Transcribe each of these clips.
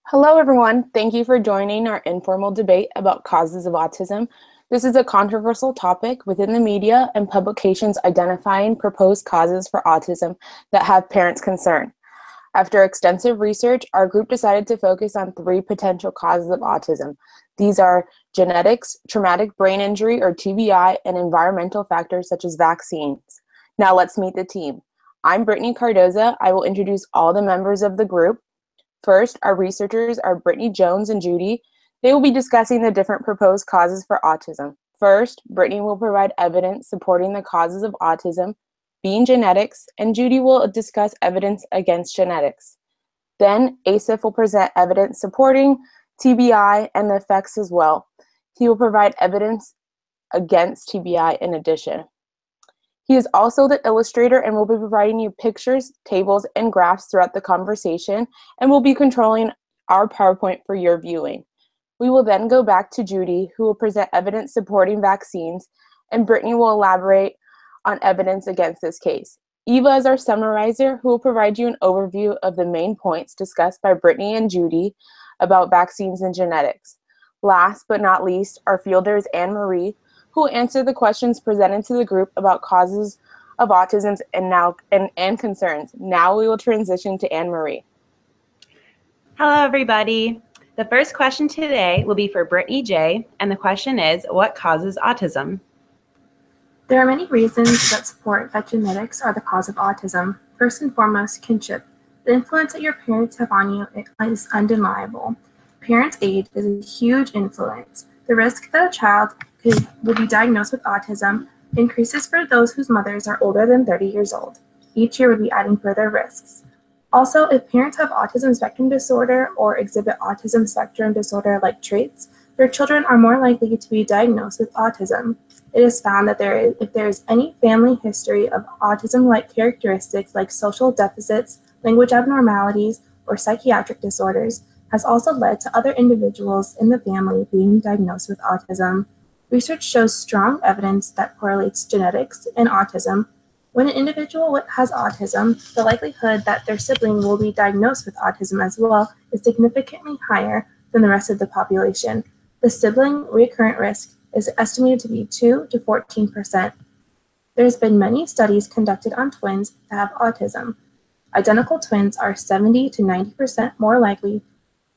Hello, everyone. Thank you for joining our informal debate about causes of autism. This is a controversial topic within the media and publications identifying proposed causes for autism that have parents concerned. After extensive research, our group decided to focus on 3 potential causes of autism. These are genetics, traumatic brain injury or TBI, and environmental factors such as vaccines. Now let's meet the team. I'm Brittany Cardoza. I will introduce all the members of the group. First, our researchers are Brittany Jones and Judy. They will be discussing the different proposed causes for autism. First, Brittany will provide evidence supporting the causes of autism being genetics, and Judy will discuss evidence against genetics. Then, Asif will present evidence supporting TBI and the effects as well. He will provide evidence against TBI in addition. He is also the illustrator and will be providing you pictures, tables, and graphs throughout the conversation, and will be controlling our PowerPoint for your viewing. We will then go back to Judy, who will present evidence supporting vaccines, and Brittany will elaborate on evidence against this case. Eva is our summarizer, who will provide you an overview of the main points discussed by Brittany and Judy about vaccines and genetics. Last but not least, our fielder is Annemarie, who will answer the questions presented to the group about causes of autism and concerns. Now we will transition to Annemarie. Hello, everybody. The first question today will be for Brittany J., and the question is, what causes autism? There are many reasons that support that genetics are the cause of autism. First and foremost, kinship. The influence that your parents have on you is undeniable. Parents' age is a huge influence. The risk that a child will be diagnosed with autism increases for those whose mothers are older than 30 years old. Each year would be adding further risks. Also, if parents have autism spectrum disorder or exhibit autism spectrum disorder-like traits, their children are more likely to be diagnosed with autism. It is found that if there is any family history of autism-like characteristics like social deficits, language abnormalities, or psychiatric disorders, has also led to other individuals in the family being diagnosed with autism. Research shows strong evidence that correlates genetics and autism. When an individual has autism, the likelihood that their sibling will be diagnosed with autism as well is significantly higher than the rest of the population. The sibling recurrent risk is estimated to be 2 to 14%. There's been many studies conducted on twins that have autism. Identical twins are 70 to 90% more likely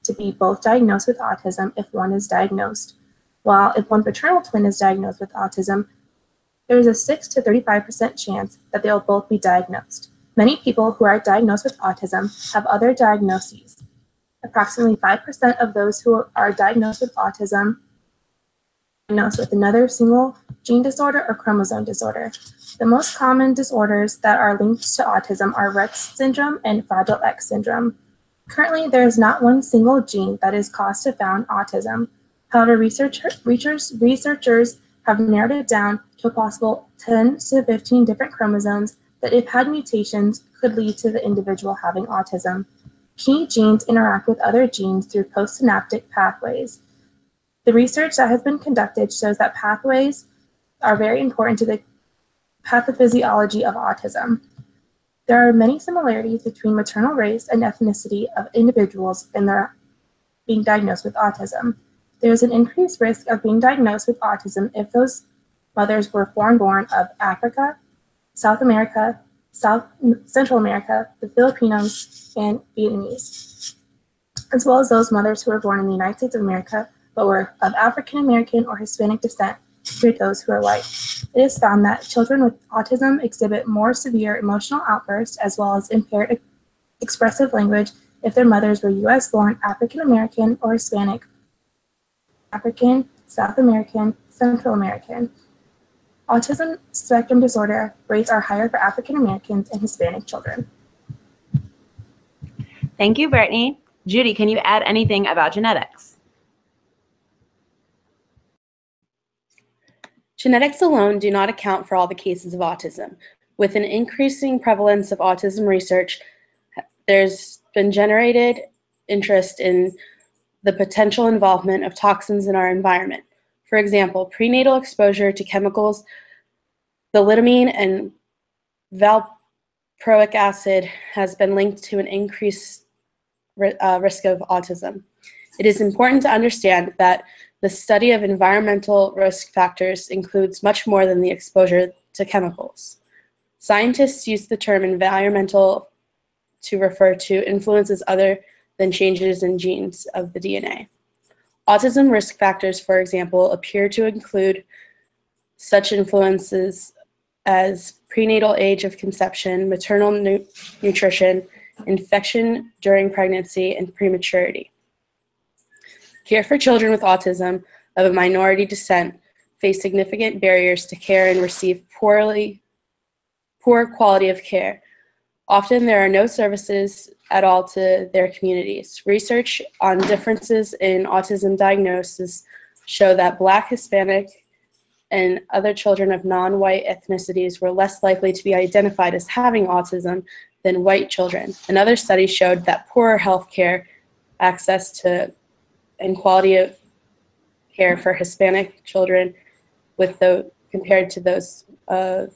to be both diagnosed with autism if one is diagnosed. While if one paternal twin is diagnosed with autism, there is a 6 to 35% chance that they will both be diagnosed. Many people who are diagnosed with autism have other diagnoses. Approximately 5% of those who are diagnosed with autism are diagnosed with another single gene disorder or chromosome disorder. The most common disorders that are linked to autism are Rett syndrome and Fragile X syndrome. Currently, there is not one single gene that is caused to found autism. However, researchers have narrowed it down to a possible 10 to 15 different chromosomes that, if had mutations, could lead to the individual having autism. Key genes interact with other genes through postsynaptic pathways. The research that has been conducted shows that pathways are very important to the pathophysiology of autism. There are many similarities between maternal race and ethnicity of individuals in their being diagnosed with autism. There is an increased risk of being diagnosed with autism if those mothers were foreign-born of Africa, South America, Central America, the Filipinos, and Vietnamese, as well as those mothers who were born in the United States of America but were of African American or Hispanic descent, compared to those who are white. It is found that children with autism exhibit more severe emotional outbursts as well as impaired expressive language if their mothers were U.S.-born African American or Hispanic, African, South American, Central American. Autism spectrum disorder rates are higher for African Americans and Hispanic children. Thank you, Brittany. Judy, can you add anything about genetics? Genetics alone do not account for all the cases of autism. With an increasing prevalence of autism research, there's been generated interest in the potential involvement of toxins in our environment. For example, prenatal exposure to chemicals, thalidomide and valproic acid has been linked to an increased risk of autism. It is important to understand that the study of environmental risk factors includes much more than the exposure to chemicals. Scientists use the term environmental to refer to influences other than changes in genes of the DNA. Autism risk factors, for example, appear to include such influences as prenatal age of conception, maternal nutrition, infection during pregnancy, and prematurity. Care for children with autism of a minority descent face significant barriers to care and receive poor quality of care. Often there are no services at all to their communities. Research on differences in autism diagnosis show that Black, Hispanic, and other children of non-white ethnicities were less likely to be identified as having autism than white children. Another study showed that poorer health care access to and quality of care for Hispanic children compared to those of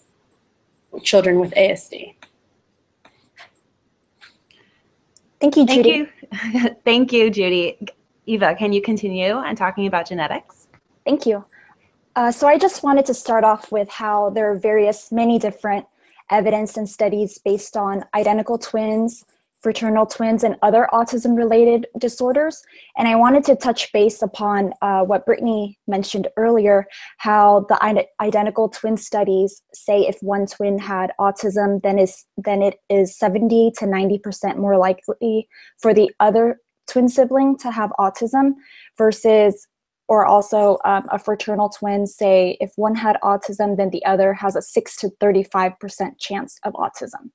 children with ASD. Thank you, Judy. Thank you. Thank you, Judy. Eva, can you continue on talking about genetics? Thank you. So I just wanted to start off with how there are many different evidence and studies based on identical twins, fraternal twins, and other autism-related disorders. And I wanted to touch base upon what Brittany mentioned earlier, how the identical twin studies say if one twin had autism, then it is 70 to 90% more likely for the other twin sibling to have autism versus, or also a fraternal twin, say if one had autism, then the other has a 6 to 35% chance of autism.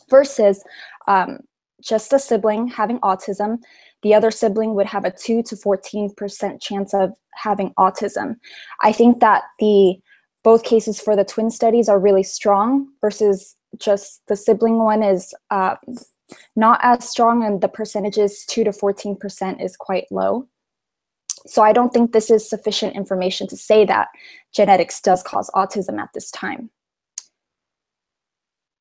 Versus just a sibling having autism, the other sibling would have a 2 to 14% chance of having autism. I think that both cases for the twin studies are really strong versus just the sibling one is not as strong, and the percentages 2 to 14% is quite low. So I don't think this is sufficient information to say that genetics does cause autism at this time.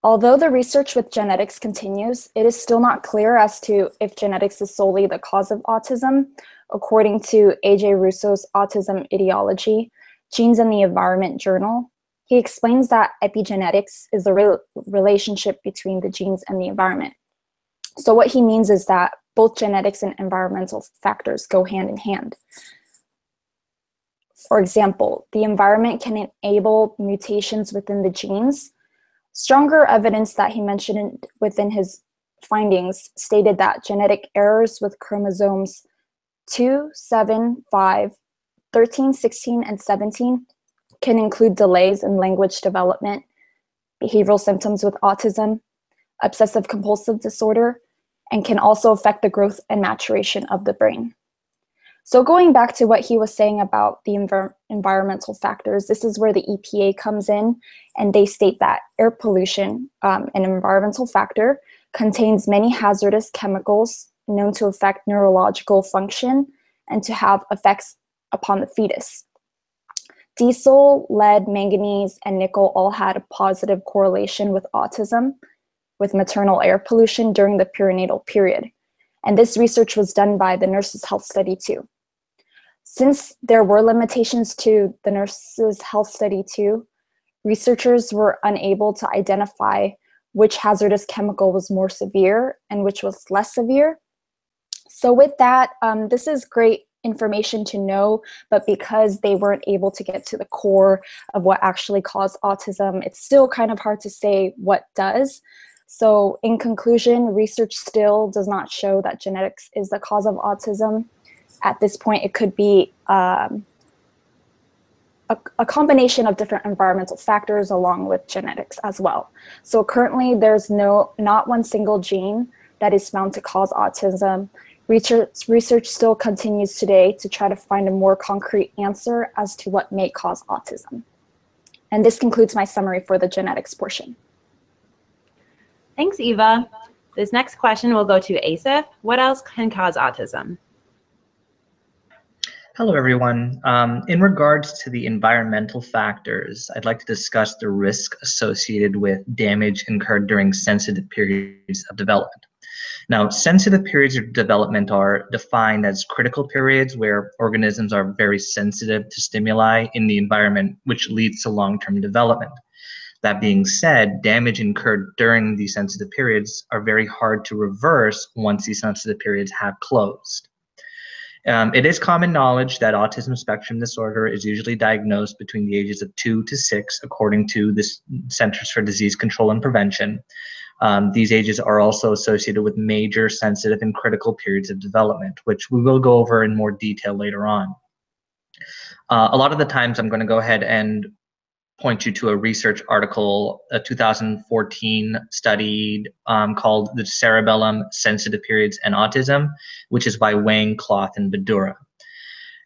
Although the research with genetics continues, it is still not clear as to if genetics is solely the cause of autism. According to A.J. Russo's Autism Etiology, Genes and the Environment Journal, he explains that epigenetics is the relationship between the genes and the environment. So what he means is that both genetics and environmental factors go hand in hand. For example, the environment can enable mutations within the genes. Stronger evidence that he mentioned within his findings stated that genetic errors with chromosomes 2, 7, 5, 13, 16, and 17 can include delays in language development, behavioral symptoms with autism, obsessive compulsive disorder, and can also affect the growth and maturation of the brain. So going back to what he was saying about the environmental factors, this is where the EPA comes in, and they state that air pollution, an environmental factor, contains many hazardous chemicals known to affect neurological function and to have effects upon the fetus. Diesel, lead, manganese, and nickel all had a positive correlation with autism, with maternal air pollution during the perinatal period. And this research was done by the Nurses' Health Study too. Since there were limitations to the Nurses' Health Study too, researchers were unable to identify which hazardous chemical was more severe and which was less severe. So with that, this is great information to know, but because they weren't able to get to the core of what actually caused autism, it's still kind of hard to say what does. So in conclusion, research still does not show that genetics is the cause of autism. At this point, it could be a combination of different environmental factors along with genetics as well. So currently, there's not one single gene that is found to cause autism. Research still continues today to try to find a more concrete answer as to what may cause autism. And this concludes my summary for the genetics portion. Thanks, Eva. This next question will go to Asif. What else can cause autism? Hello, everyone. In regards to the environmental factors, I'd like to discuss the risk associated with damage incurred during sensitive periods of development. Now, sensitive periods of development are defined as critical periods where organisms are very sensitive to stimuli in the environment, which leads to long-term development. That being said, damage incurred during these sensitive periods are very hard to reverse once these sensitive periods have closed. It is common knowledge that autism spectrum disorder is usually diagnosed between the ages of 2 to 6, according to the Centers for Disease Control and Prevention. These ages are also associated with major sensitive and critical periods of development, which we will go over in more detail later on. A lot of the times I'm going to go ahead and point you to a research article, a 2014 study called The Cerebellum, Sensitive Periods and Autism, which is by Wang, Cloth, and Badura.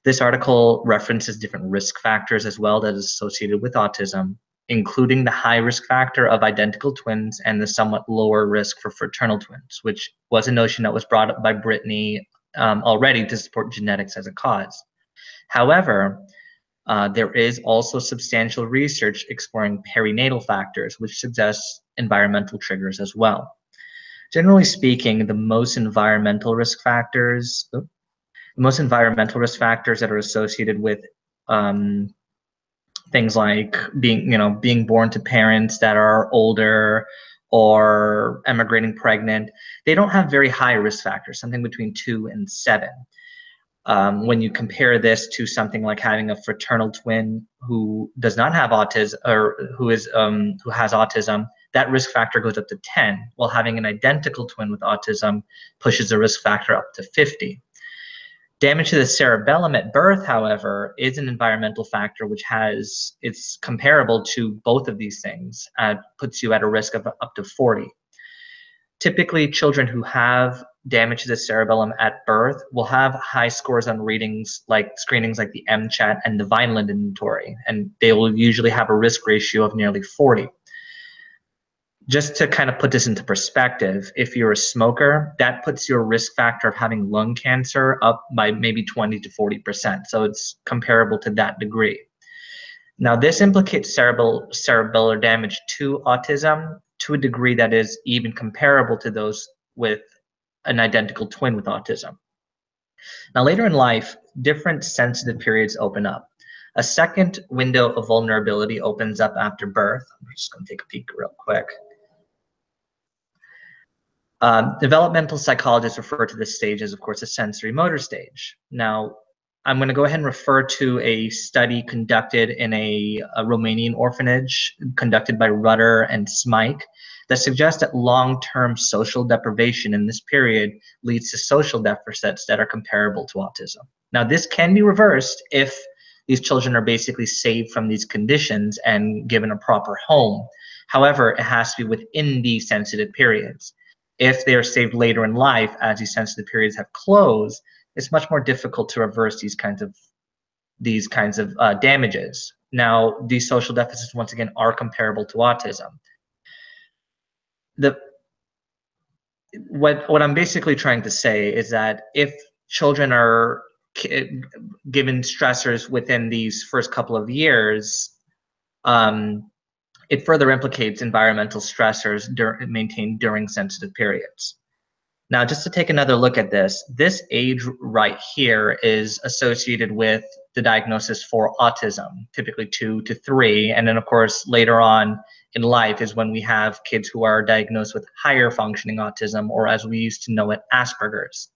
This article references different risk factors as well that is associated with autism, including the high risk factor of identical twins and the somewhat lower risk for fraternal twins, which was a notion that was brought up by Brittany already to support genetics as a cause. However, there is also substantial research exploring perinatal factors, which suggests environmental triggers as well. Generally speaking, the most environmental risk factors that are associated with things like being born to parents that are older or emigrating pregnant, they don't have very high risk factors, something between 2 and 7. When you compare this to something like having a fraternal twin who does not have autism or who has autism, that risk factor goes up to 10, while having an identical twin with autism pushes the risk factor up to 50. Damage to the cerebellum at birth, however, is an environmental factor which it's comparable to both of these things, puts you at a risk of up to 40. Typically, children who have damage to the cerebellum at birth will have high scores on screenings like the MCHAT and the Vineland inventory, and they will usually have a risk ratio of nearly 40. Just to kind of put this into perspective, if you're a smoker, that puts your risk factor of having lung cancer up by maybe 20 to 40%. So it's comparable to that degree. Now, this implicates cerebellar damage to autism to a degree that is even comparable to those with an identical twin with autism. Now, later in life, different sensitive periods open up. A second window of vulnerability opens up after birth. I'm just going to take a peek real quick. Developmental psychologists refer to this stage as, of course, a sensory motor stage. Now, I'm going to go ahead and refer to a study conducted in a Romanian orphanage conducted by Rutter and Smike that suggests that long-term social deprivation in this period leads to social deficits that are comparable to autism. Now, this can be reversed if these children are basically saved from these conditions and given a proper home. However, it has to be within these sensitive periods. If they are saved later in life, as these sensitive periods have closed, it's much more difficult to reverse these kinds of damages. Now, these social deficits, once again, are comparable to autism. What I'm basically trying to say is that if children are given stressors within these first couple of years, it further implicates environmental stressors maintained during sensitive periods. Now, just to take another look at this age right here is associated with the diagnosis for autism, typically 2 to 3. And then, of course, later on in life is when we have kids who are diagnosed with higher functioning autism, or as we used to know it, Asperger's.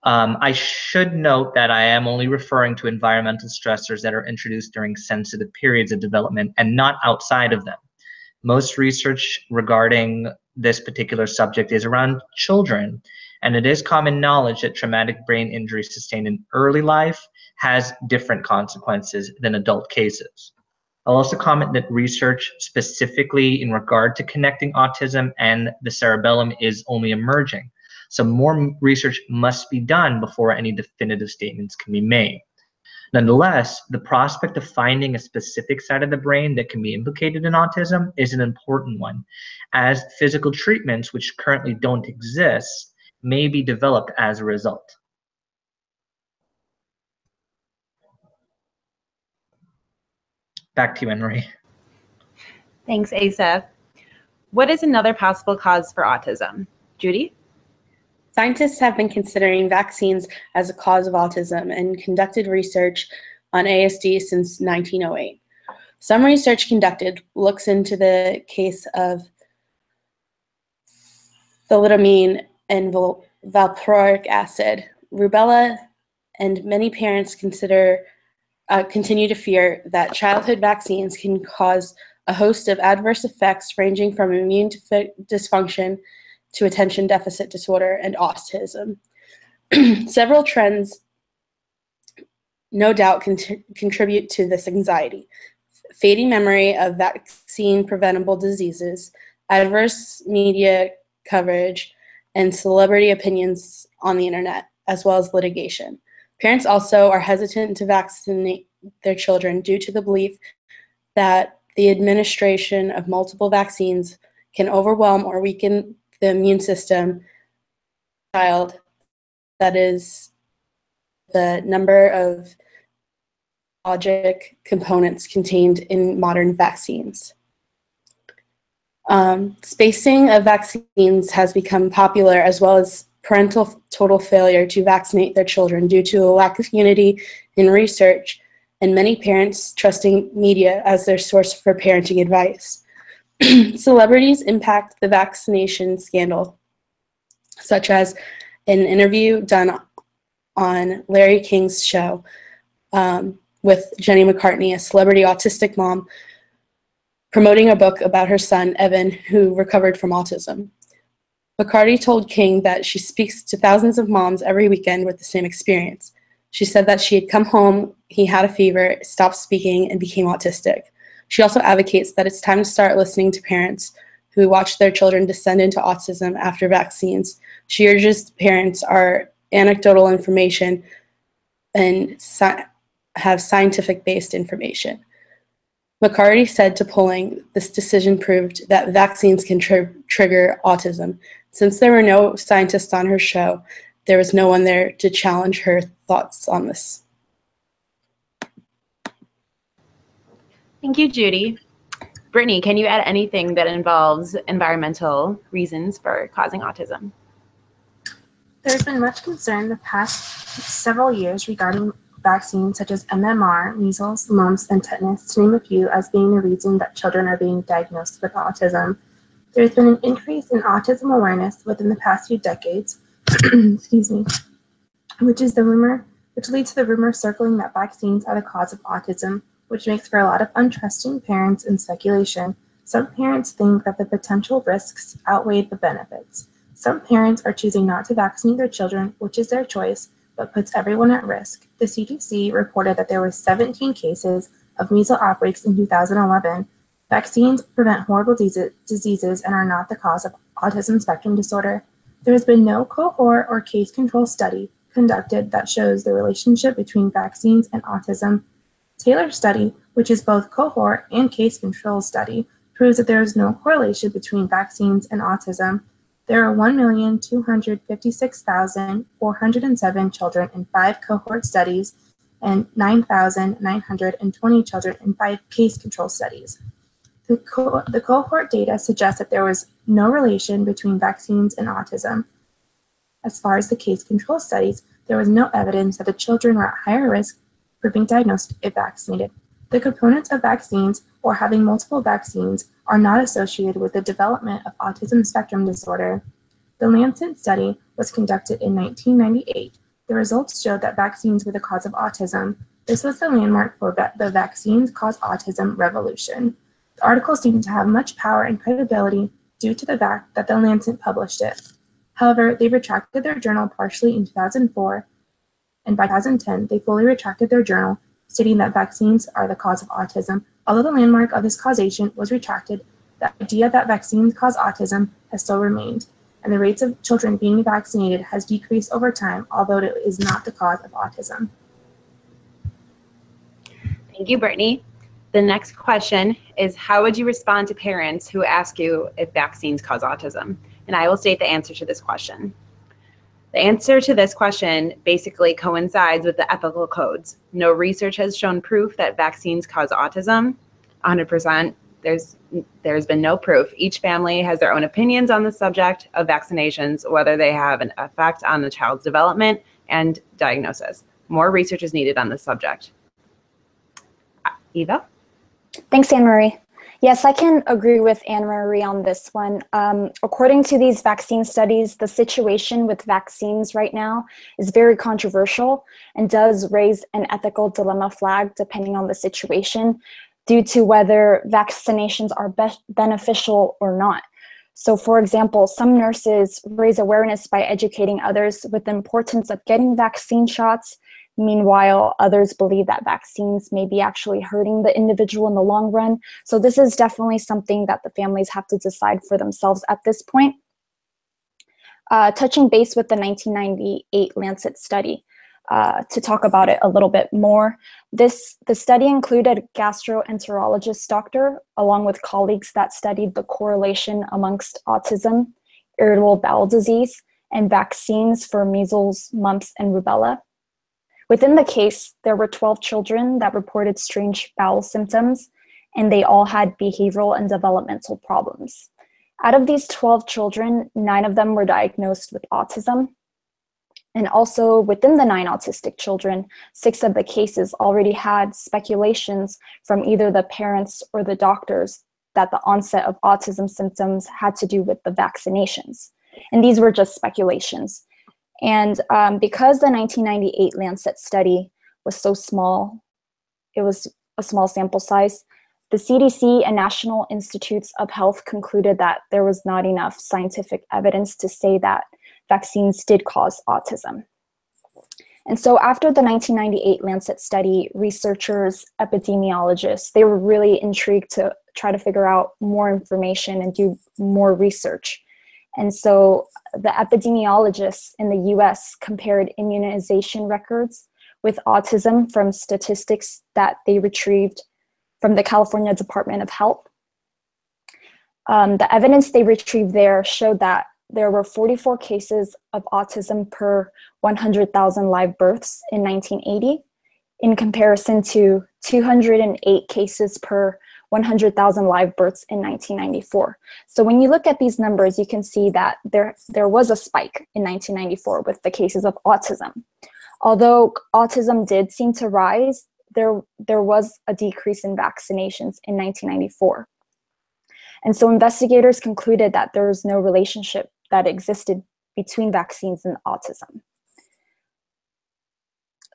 I should note that I am only referring to environmental stressors that are introduced during sensitive periods of development and not outside of them. Most research regarding this particular subject is around children, and it is common knowledge that traumatic brain injury sustained in early life has different consequences than adult cases. I'll also comment that research specifically in regard to connecting autism and the cerebellum is only emerging. So more research must be done before any definitive statements can be made. Nonetheless, the prospect of finding a specific side of the brain that can be implicated in autism is an important one, as physical treatments, which currently don't exist, may be developed as a result. Back to you, Annemarie. Thanks, Asif. What is another possible cause for autism? Judy? Scientists have been considering vaccines as a cause of autism and conducted research on ASD since 1908. Some research conducted looks into the case of thalidomide and valproic acid, rubella, and many parents continue to fear that childhood vaccines can cause a host of adverse effects ranging from immune dysfunction to attention deficit disorder and autism. Several trends no doubt contribute to this anxiety. Fading memory of vaccine-preventable diseases, adverse media coverage, and celebrity opinions on the internet, as well as litigation. Parents also are hesitant to vaccinate their children due to the belief that the administration of multiple vaccines can overwhelm or weaken the immune system child. That is the number of biologic components contained in modern vaccines. Spacing of vaccines has become popular, as well as parental total failure to vaccinate their children due to a lack of unity in research and many parents trusting media as their source for parenting advice. Celebrities impact the vaccination scandal, such as an interview done on Larry King's show with Jenny McCartney, a celebrity autistic mom, promoting a book about her son, Evan, who recovered from autism. McCartney told King that she speaks to thousands of moms every weekend with the same experience. She said that she had come home, he had a fever, stopped speaking, and became autistic. She also advocates that it's time to start listening to parents who watch their children descend into autism after vaccines. She urges parents are anecdotal information and have scientific-based information. McCartney said to polling, this decision proved that vaccines can trigger autism. Since there were no scientists on her show, there was no one there to challenge her thoughts on this. Thank you, Judy. Brittany, can you add anything that involves environmental reasons for causing autism? There's been much concern the past several years regarding vaccines such as MMR, measles, mumps, and tetanus, to name a few, as being the reason that children are being diagnosed with autism. There's been an increase in autism awareness within the past few decades, excuse me, which leads to the rumor circling that vaccines are the cause of autism, which makes for a lot of untrusting parents and speculation. Some parents think that the potential risks outweigh the benefits. Some parents are choosing not to vaccinate their children, which is their choice, but puts everyone at risk. The CDC reported that there were 17 cases of measles outbreaks in 2011. Vaccines prevent horrible diseases and are not the cause of autism spectrum disorder. There has been no cohort or case control study conducted that shows the relationship between vaccines and autism. Taylor's study, which is both cohort and case control study, proves that there is no correlation between vaccines and autism. There are 1,256,407 children in 5 cohort studies and 9,920 children in 5 case control studies. The cohort data suggests that there was no relation between vaccines and autism. As far as the case control studies, there was no evidence that the children were at higher risk for being diagnosed if vaccinated. The components of vaccines or having multiple vaccines are not associated with the development of autism spectrum disorder. The Lancet study was conducted in 1998. The results showed that vaccines were the cause of autism. This was the landmark for the vaccines cause autism revolution. The article seemed to have much power and credibility due to the fact that the Lancet published it. However, they retracted their journal partially in 2004, and by 2010, they fully retracted their journal, stating that vaccines are the cause of autism. Although the landmark of this causation was retracted, the idea that vaccines cause autism has still remained, and the rates of children being vaccinated has decreased over time, although it is not the cause of autism. Thank you, Brittany. The next question is, how would you respond to parents who ask you if vaccines cause autism? And I will state the answer to this question. The answer to this question basically coincides with the ethical codes. No research has shown proof that vaccines cause autism. 100%. there's been no proof. Each family has their own opinions on the subject of vaccinations, whether they have an effect on the child's development and diagnosis. More research is needed on this subject. Eva? Thanks, Annemarie. Yes, I can agree with Annemarie on this one. According to these vaccine studies, the situation with vaccines right now is very controversial and does raise an ethical dilemma flag depending on the situation due to whether vaccinations are beneficial or not. So for example, some nurses raise awareness by educating others with the importance of getting vaccine shots. Meanwhile, others believe that vaccines may be actually hurting the individual in the long run. So this is definitely something that the families have to decide for themselves at this point. Touching base with the 1998 Lancet study, to talk about it a little bit more. The study included a gastroenterologist doctor, along with colleagues that studied the correlation amongst autism, irritable bowel disease, and vaccines for measles, mumps, and rubella. Within the case, there were 12 children that reported strange bowel symptoms, and they all had behavioral and developmental problems. Out of these 12 children, 9 of them were diagnosed with autism. And also within the 9 autistic children, 6 of the cases already had speculations from either the parents or the doctors that the onset of autism symptoms had to do with the vaccinations. And these were just speculations. And because the 1998 Lancet study was so small, it was a small sample size, the CDC and National Institutes of Health concluded that there was not enough scientific evidence to say that vaccines did cause autism. And so after the 1998 Lancet study, researchers, epidemiologists, they were really intrigued to try to figure out more information and do more research. And so the epidemiologists in the US compared immunization records with autism from statistics that they retrieved from the California Department of Health. The evidence they retrieved there showed that there were 44 cases of autism per 100,000 live births in 1980, in comparison to 208 cases per 100,000 live births in 1994. So when you look at these numbers, you can see that there was a spike in 1994 with the cases of autism. Although autism did seem to rise, there was a decrease in vaccinations in 1994. And so investigators concluded that there was no relationship that existed between vaccines and autism.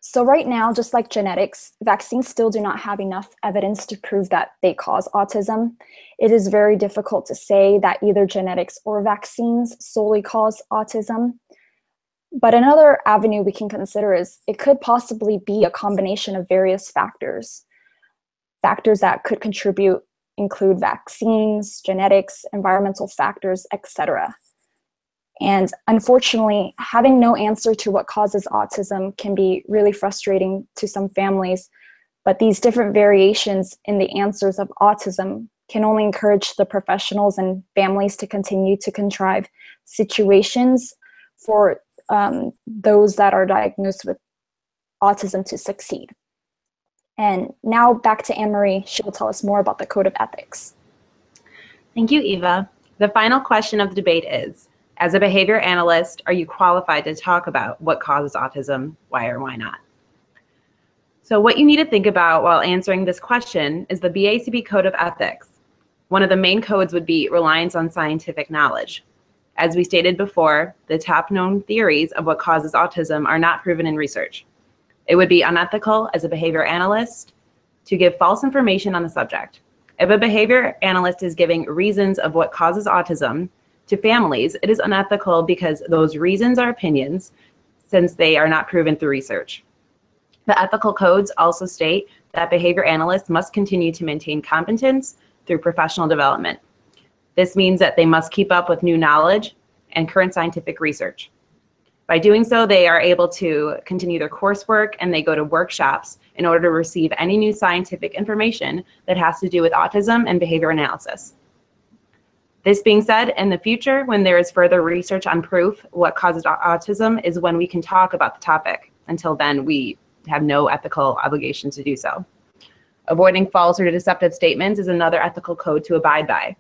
So right now, just like genetics, vaccines still do not have enough evidence to prove that they cause autism. It is very difficult to say that either genetics or vaccines solely cause autism. But another avenue we can consider is it could possibly be a combination of various factors. Factors that could contribute include vaccines, genetics, environmental factors, etc. And unfortunately, having no answer to what causes autism can be really frustrating to some families, but these different variations in the answers of autism can only encourage the professionals and families to continue to contrive situations for those that are diagnosed with autism to succeed. And now back to Annemarie. She will tell us more about the Code of Ethics. Thank you, Eva. The final question of the debate is, as a behavior analyst, are you qualified to talk about what causes autism, why or why not? So what you need to think about while answering this question is the BACB Code of Ethics. One of the main codes would be reliance on scientific knowledge. As we stated before, the top known theories of what causes autism are not proven in research. It would be unethical as a behavior analyst to give false information on the subject. If a behavior analyst is giving reasons of what causes autism to families, it is unethical because those reasons are opinions since they are not proven through research. The ethical codes also state that behavior analysts must continue to maintain competence through professional development. This means that they must keep up with new knowledge and current scientific research. By doing so, they are able to continue their coursework and they go to workshops in order to receive any new scientific information that has to do with autism and behavior analysis. This being said, in the future, when there is further research on proof what causes autism is when we can talk about the topic. Until then, we have no ethical obligation to do so. Avoiding false or deceptive statements is another ethical code to abide by.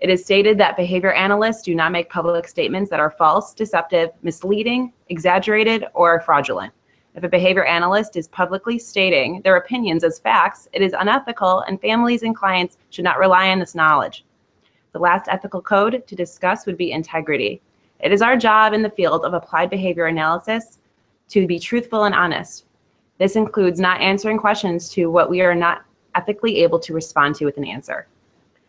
It is stated that behavior analysts do not make public statements that are false, deceptive, misleading, exaggerated, or fraudulent. If a behavior analyst is publicly stating their opinions as facts, it is unethical, and families and clients should not rely on this knowledge. The last ethical code to discuss would be integrity. It is our job in the field of applied behavior analysis to be truthful and honest. This includes not answering questions to what we are not ethically able to respond to with an answer.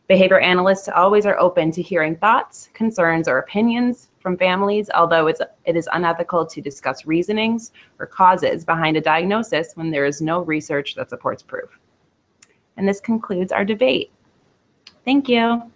Behavior analysts always are open to hearing thoughts, concerns, or opinions from families, although it is unethical to discuss reasonings or causes behind a diagnosis when there is no research that supports proof. And this concludes our debate. Thank you.